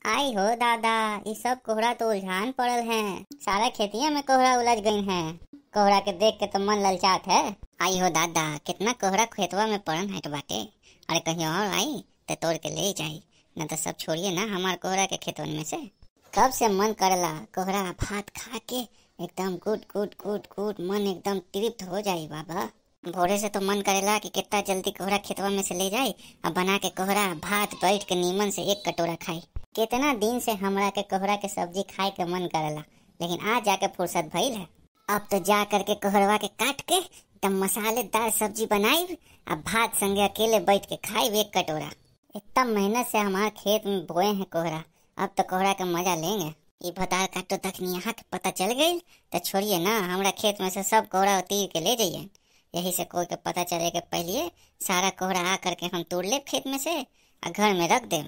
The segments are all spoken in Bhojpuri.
आई हो दादा, ये सब कोहरा तो उलझान पड़ल है। सारा खेतिया में कोहरा उलझ गई है। कोहरा के देख के तो मन ललचात है। आई हो दादा, कितना कोहरा खेतवा में पड़न है बाटे। अरे कहीं और आई तो तोड़ के ले जाई, न तो सब छोड़िए ना हमार कोहरा के खेतवन में से। कब से मन करला कोहरा भात खा के एकदम कूट कूट कूट कूट मन एकदम तृप्त हो जाई बाबा। भोरे से तो मन करेला कि कितना जल्दी कोहरा खेतवा में से ले जाए और बना के कोहरा भात बैठ के नीमन से एक कटोरा खाई। कितना दिन से हमरा के कोहरा के सब्जी खाए के मन करेला, लेकिन आज जाके फुर्सत भइल है। अब तो जा करके कोहरवा के काट के एकदम मसालेदार सब्जी बनाई और भात संगे अकेले बैठ के खाई एक कटोरा। इतना मेहनत से हमारे खेत में बोए हैं कोहरा, अब तो कोहरा का मजा लेंगे। ये भतार काटो तखनी यहाँ के पता चल गई तो छोड़िए ना, हमरा खेत में से सब कोहरा तीर के ले जाइए। यही से कोई के पता चले के पहले सारा कोहरा आ करके हम तोड़ ले खेत में से और घर में रख दे।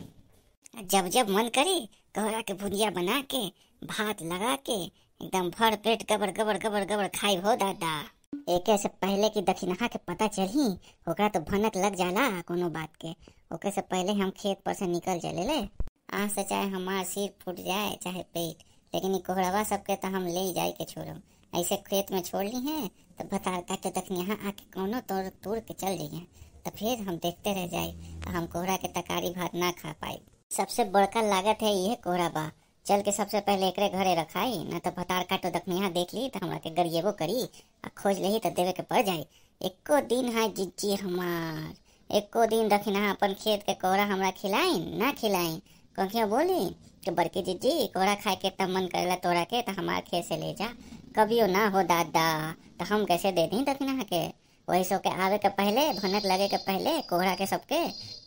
जब जब मन करे कोहरा के भुजिया बना के भात लगा के एकदम भर पेट गबर गबर गबर गबर खाई हो दादा। एक से पहले की दक्षिणा के पता चली ओकरा तो भनक लग जाला कोनो बात के। ओके से पहले हम खेत पर से निकल चले ले। आज से चाहे हमार सिर फूट जाए चाहे पेट, लेकिन ये कोहरावा सबके तो हम ले जाए के छोड़ो। ऐसे खेत में छोड़ ली हैं तो भतार काटे तक यहाँ आके कोनो तोड़ के चल जाइए, तो फिर हम देखते रह जाए हम कोहरा के तकारी भात ना खा पाए। सबसे बड़का लागत है ये कोहरा बा। चल के सबसे पहले एकरे घरे रखाई, न तो भतार काटो दखनिया देख ली तो हमरा के गरिएबो करी आ खोज लेही तो देवे के पड़ जाए। एको दिन है जिज्जी हमार, एको दिन दखिना अपन खेत के कोहरा हमरा खिलाई ना खिलाई। कखियो बोली कि बड़की जिज्जी कोहरा खाए के तब मन करेला तोरा के तो हमार खेत से ले जा। कभियो ना हो दादा, तो हम कैसे दे दी दखिना के। वही सो के आवे के पहले भनक लगे के पहले कोहरा के सबके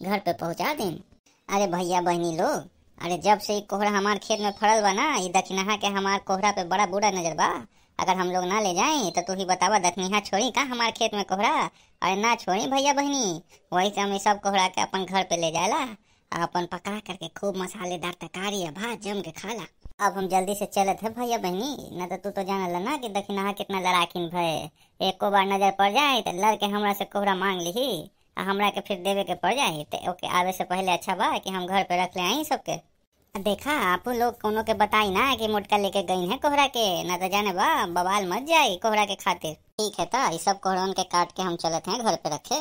घर पे पहुँचा दिन। अरे भैया बहनी लोग, अरे जब से कोहरा हमार खेत में फड़ल बा ना, ये दखिना के हमार कोहरा पे बड़ा बुरा नजर बा। अगर हम लोग ना ले जाएं तो तू ही बतावा दखनिया छोड़ी का हमार खेत में कोहरा। अरे ना छोड़ी भैया बहनी, वही से हम सब कोहरा के अपन घर पे ले जाला और अपन पका करके खूब मसालेदार तरकारी या भात जम के खाला। अब हम जल्दी से चलत है भैया बहनी, न तो तू तो जानला ना कि दखिना कितना लड़ाकिन भय। एको बार नजर पड़ जाए तो लड़ के हमरा से कोहरा मांग ली हमरा के फिर देवे के पड़ जाए। तो ओके आवे से पहले अच्छा बा कि हम घर पे रख ले आई सबके। देखा आप लोग कोनो के बताई ना कि मोटका लेके गई है कोहरा के, ना तो जाने बा बवाल मत जाए कोहरा के खातिर। ठीक है तो ये सब कोहरन के काट के हम चलत हैं घर पे रखे।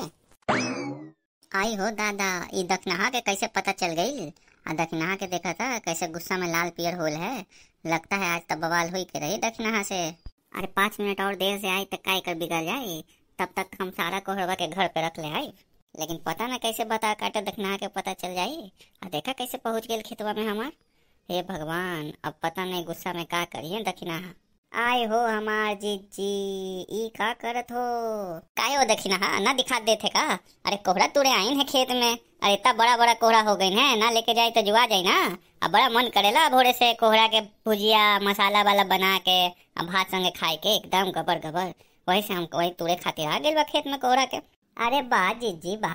आई हो दादा, ये दखनहा के कैसे पता चल गई। दखनहा के देखा था कैसे गुस्सा में लाल पियर होल है। लगता है आज तब बवाल हुई के रही दखनहा से। अरे 5 मिनट और देर से आई तो काय कर बिगड़ जाए, तब तक हम सारा कोहरवा के घर पे रख ले आई। लेकिन पता ना कैसे बता काटे दखना के पता चल जाए। देखा कैसे पहुंच गए खेतवा में हमार। हे भगवान, अब पता नहीं गुस्सा में का करिए दखिना। आए हो हमार जीजी, ई का करत हो। काय हो दखिना ना दिखा देते का। अरे कोहरा तुड़े आइन है खेत में। अरे इतना बड़ा बड़ा कोहरा हो गई है ना, लेके जाए तो जुआ जाए ना। अब बड़ा मन करेला भोरे से कोहरा के भुजिया मसाला वाला बना के अब भात संगे खाए के एकदम गबर गबर। वही से हम वही तुड़े खातिर आ गए बा खेत में कोहरा के। अरे बा जीजी बा,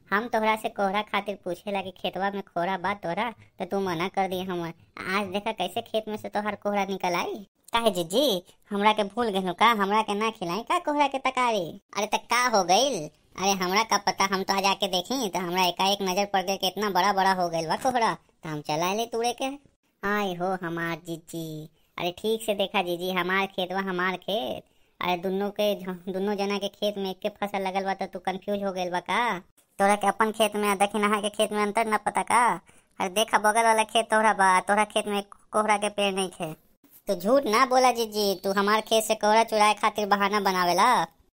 हम तोहरा से कोहरा खातिर पूछे लगे खेतवा में कोहरा बा तोरा, तो तू मना कर दिए। हम आज देखा कैसे खेत में से तोहर कोहरा निकल आई। काहे जीजी हमरा के भूल गए का, हमरा के ना खिलाई का कोहरा के तकारी। अरे तक का हो गई। अरे हमरा का पता, हम तो आज आके देखी तो हमरा एकाएक नजर पड़ गई कि इतना बड़ा बड़ा हो गई बा कोहरा, तो हम चला ले तुड़े के। आए हो हमार जीजी, अरे ठीक से देखा जीजी, हमार खेतवा हमार खेत। अरे दोनों जना के खेत में एक के फसल लगल बा तो तू कंफ्यूज हो गइल बा का। तोरा के अपन खेत में दखिना के खेत में अंतर न पता का। अरे देखा बगल वाला खेत तोहरा बा, तोहरा खेत में कोहरा के पेड़ नहीं थे। तो झूठ ना बोला जीजी, तू हमार खेत से कोहरा चुराए खातिर बहाना बनावेला।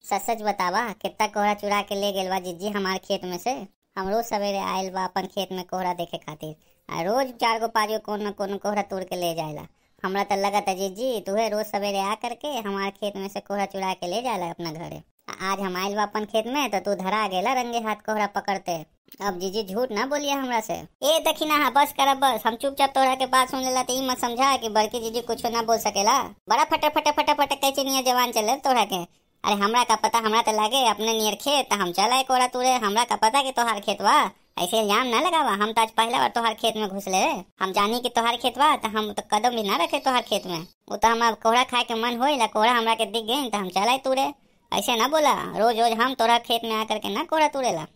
सच सच बतावा कितना कोहरा चुरा के ले गेल बा जीजी हमार खेत में से। हम रोज सवेरे आयल बा अपन खेत में कोहरा देखे खातिर, रोज 4 गो 5 गो कोनो न कोनो कोहरा तोड़ के ले जाएला। हमरा तो लगा था जीजी तुहे रोज सवेरे आ करके हमारे खेत में से कोहरा चुरा के ले जाला अपना घरे। आज हम आयल बा अपन खेत में तो तू धरा गेला रंगे हाथ कोहरा पकड़ते। अब जीजी झूठ ना बोलिए हमरा से। ए दखिना बस कर बस, हम चुपचाप तोहरा के बात सुन लेला तो ई मत समझा कि बड़की जीजी कुछ ना बोल सकेला। बड़ा फटे फटे फटे फटे कैसे नियर जवान चले तोहरा के। अरे हमरा का पता, हमरा तो लागे अपने नियर खेत हम चला कोहरा तुरे। हमरा का पता कि तोहार खेत बा, ऐसे इल्जाम ना लगावा। हम तो आज पहला बार तोहार खेत में घुसले। हम जानी कि तोहार खेत बा तो हम तो कदम भी ना रखे तोहार खेत में। वो तो हम कोहरा खाए के मन होइला, कोहरा हमरा के दिख गई तो हम चला तुरे। ऐसे ना बोला, रोज रोज हम तोरा खेत में आकर के ना कोहरा तुरेला।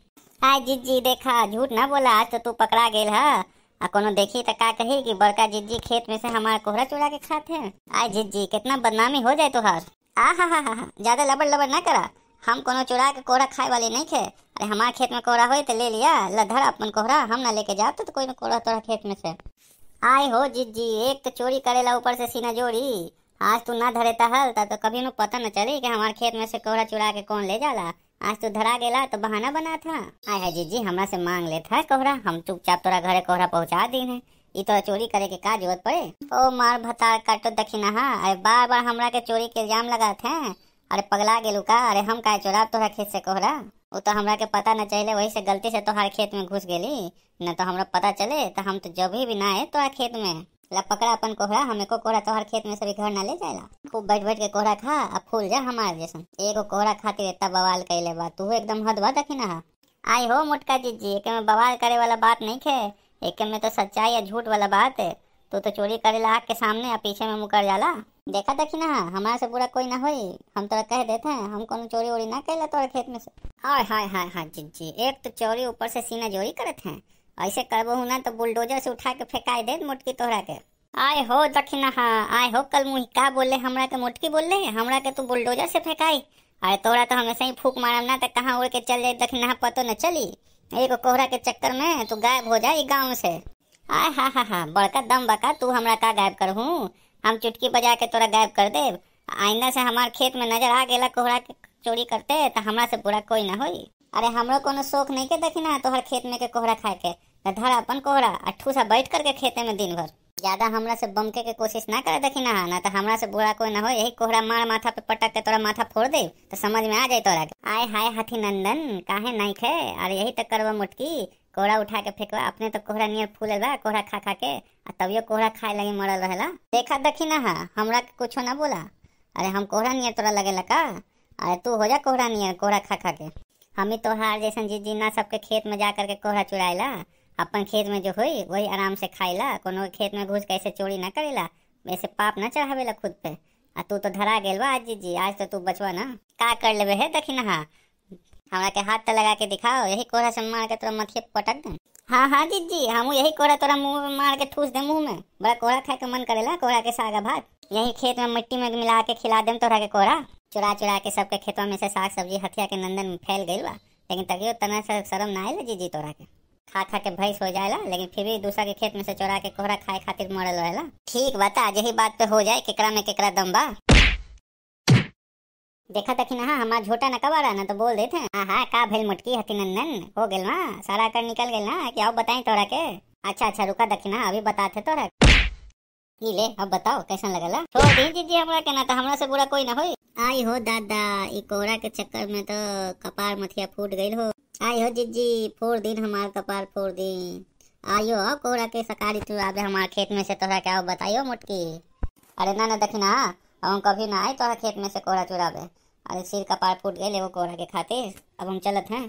हाय जीजी देखा झूठ ना बोला, आज तो तू पकड़ा गेल है। आ कोनो देखी तो का कही कि बड़का जिज्जी खेत में से हमारा कोहरा चुरा के खाते हैं। आय जिज्जी कितना बदनामी हो जाए तुहार। हा ज्यादा लबड़ लबड़ ना करा, हम कोनो चुरा के कोहरा खाए वाले नहीं थे। अरे हमारे खेत में कोहरा हो तो ले लिया, लधर अपन कोहरा हम ना लेके जाओ तो कोई ना कोहरा तोरा खेत में से। आय हो जिज्जी, एक तो चोरी करेला ऊपर से सीना जोड़ी। आज तू ना धरेता हल तो कभी नु पता न चली कि हमारे खेत में से कोहरा चुरा के कौन ले जाला। आज तू धरा गेला तो बहाना बना था। आय है जिज्जी, हमरा से मांग लेता है कोहरा, हम चुपचाप तोरा घरे कोहरा पहुंचा दी है। ई तो चोरी करे के का जरूरत पड़े। ओ मार भतार काटो दखिना हा, अरे बार बार हमरा के चोरी के इल्जाम लगाते हैं। अरे पगला गेलू का, अरे हम का चोरा तोरा खेत से कोहरा। वो तो हमरा के पता न चले, वही से गलती से तोहार खेत में घुस गेली, न तो हमरा पता चले तो हम तो जब भी ना आए तोरा खेत में। ला पकड़ा अपन कोहरा, हमें को कोहरा तोहार खेत में से भी घर ना ले जाएला। खूब बैठ बैठ के कोहरा खा, अब फूल जा हमारे जैसन। एगो कोहरा खातिर इतना बवाल कैले बा, तू एकदम हद बा दखिना हा। आई हो मोटका जिज्जी, एक में बवाल करे वाला बात नहीं खे, एक में तो सच्चाई या झूठ वाला बात है। तू तो चोरी करेला आग के सामने या पीछे में मुकर जाला। देखा दखिना हा, हमारे से बुरा कोई ना होई, हम तोरा कह देते हैं हम कोनो चोरी वोरी ना कैला तोरा खेत में से। हाय हाय हाय हाय जिज्जी, एक तो चोरी ऊपर से सीना जोरी करत हैं। ऐसे करबहू ना तो बुलडोजर से उठा के फेंकाई दे मोटकी तोहरा के। आय हो दखिना हा, आय हो कल मुँह का बोले हमरा के मोटकी बोले, हमरा के तू बुलडोजर से फेंकाई। अरे तोरा तो हमेशा ही फूक मारम ना तो कहाँ उड़ के चल जाए दखिना हा, पतो न चली। एक कोहरा के चक्कर में तू गायब हो जाए गाँव से। आय हा बड़का दम बका, तू हमरा का गायब कर हूँ, हम चुटकी बजा के तोरा गायब कर दे। आइंदा से हमारे खेत में नजर आ गेला कोहरा के चोरी करते तो हमरा से बुरा कोई ना होई। अरे हमरो कोनो शौक नहीं के दखिना तोहर खेत में के कोहरा खाए के, धर अपन कोहरा अट्ठू बैठ करके खेते में दिन भर। ज्यादा हमरा से बमके के कोशिश ना करे दखिना, ना तो हमरा से बुरा कोई ना हो। यही कोहरा मार माथा पे पटक के तोरा माथा फोड़ दे तो समझ में आ जाए तोरा के। आय हाय हाथी नंदन, काहे नहीं खे, अरे यही तक करवा मुटकी, कोहरा उठा के फेंकवा। अपने तो कोहरा नियर फूले बा कोहरा खा खा के, तबियो कोहरा खाए लगे मरल रहेला। देखा दखिना हा, हमरा के कुछो ना बोला। अरे हम कोहरा नियर तोरा लगेला का, अरे तू हो जा कोहरा नियर कोहरा खा खा के। हम ही तोहार जैसन जिज्जी ना सबके खेत में जा करके कोहरा चुराएला, अपन खेत में जो हुई वही आराम से खाइला, कोनो खेत में घुस के ऐसे चोरी ना करेला, वैसे पाप ना चढ़ावेला खुद पे। आ तू तो धरा गेल बा आज जिज्जी, आज तो तू बचवा ना। का कर लेबे है दखिना हा, हमरा के हाथ तो लगा के दिखाओ, यही कोहरा से मार के तोरा मथिए पटक दे। हाँ जिज्जी, हम यही कोहरा तोरा मुंह में मार के ठूस दे मुंह में। बड़ा कोहरा खाए के मन करेला, कोहरा के साग भात यही खेत में मिट्टी में मिला के खिला देम तोरा के कोहरा। चुरा चुरा के सबके खेतों में से साग सब्जी हथिया के नंदन में फैल गई बा, लेकिन तभियो तना से शर्म ना आएला जिज्जी तोरा के। खा खा के भैंस हो जाएला, लेकिन फिर भी दूसरा के खेत में से चुरा के कोहरा खाए खातिर मरल रहेला। ठीक बता, यही बात पे हो जाए केकरा में केकरा दम बा। देखा दखिना हा, हमारा झोटा न कबाड़ा ना तो बोल देते हैं। हाँ का भेल मुटकी हती नंदन, हो गेल ना सारा कर निकल गेल ना, कि आओ बताई तोरा के। अच्छा रुका दखिना, अभी बताते तोरा। ई ले अब बताओ कैसा लगला। छोड़ दी जीजी हमरा के, ना तो हमरा से बुरा कोई ना होई। आई हो दादा, ई कोहरा के चक्कर में तो कपार मथिया फूट गईल हो। आई हो जीजी, फोड़ दिन हमार कपार फोड़ दिन। आयो अब कोहरा के सकारी तू आबे हमार खेत में से तोरा क्या बताइयो मुटकी। अरे ना दखिना, हम कभी ना आए तोरा खेत में से कोहरा चुराबे। अरे सिर कपार फूट गए वो कोहरा के खातिर, अब हम चलत हैं।